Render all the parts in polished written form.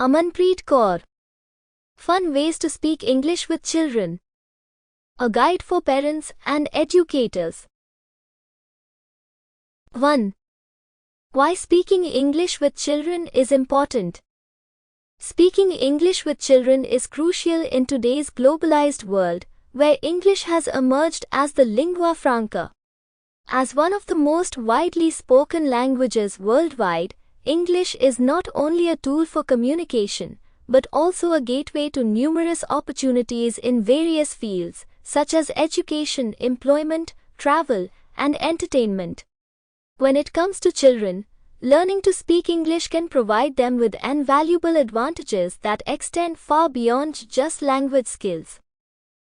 Amanpreet Kaur. Fun ways to speak English with children. A guide for parents and educators. 1. Why speaking English with children is important. Speaking English with children is crucial in today's globalized world, where English has emerged as the lingua franca. As one of the most widely spoken languages worldwide, English is not only a tool for communication, but also a gateway to numerous opportunities in various fields, such as education, employment, travel, and entertainment. When it comes to children, learning to speak English can provide them with invaluable advantages that extend far beyond just language skills.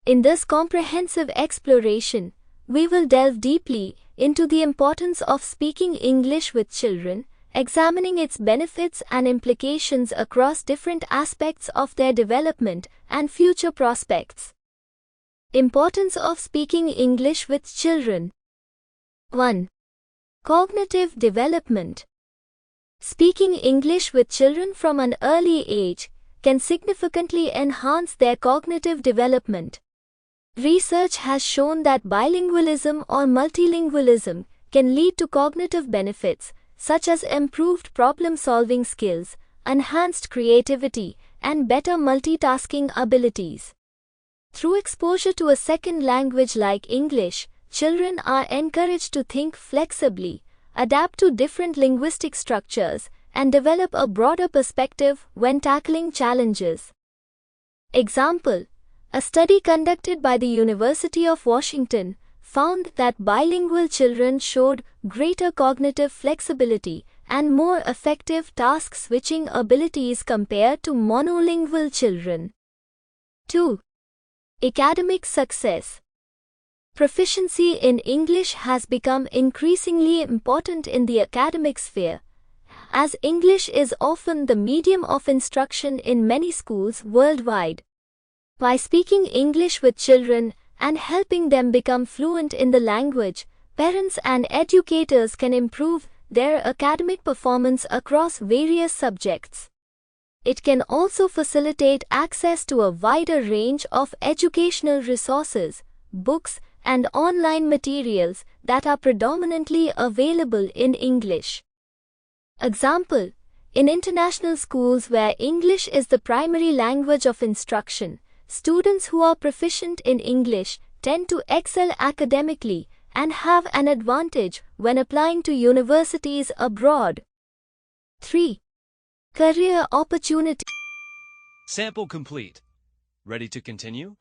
In this comprehensive exploration, we will delve deeply into the importance of speaking English with children, examining its benefits and implications across different aspects of their development and future prospects. Importance of speaking English with children. 1. Cognitive development. Speaking English with children from an early age can significantly enhance their cognitive development. Research has shown that bilingualism or multilingualism can lead to cognitive benefits, such as improved problem-solving skills, enhanced creativity, and better multitasking abilities. Through exposure to a second language like English, children are encouraged to think flexibly, adapt to different linguistic structures, and develop a broader perspective when tackling challenges. Example: a study conducted by the University of Washington found that bilingual children showed greater cognitive flexibility and more effective task-switching abilities compared to monolingual children. 2. Academic success. Proficiency in English has become increasingly important in the academic sphere, as English is often the medium of instruction in many schools worldwide. By speaking English with children and helping them become fluent in the language, parents and educators can improve their academic performance across various subjects. It can also facilitate access to a wider range of educational resources, books, and online materials that are predominantly available in English. Example: in international schools where English is the primary language of instruction, students who are proficient in English tend to excel academically and have an advantage when applying to universities abroad. 3. Career opportunity. Sample complete. Ready to continue?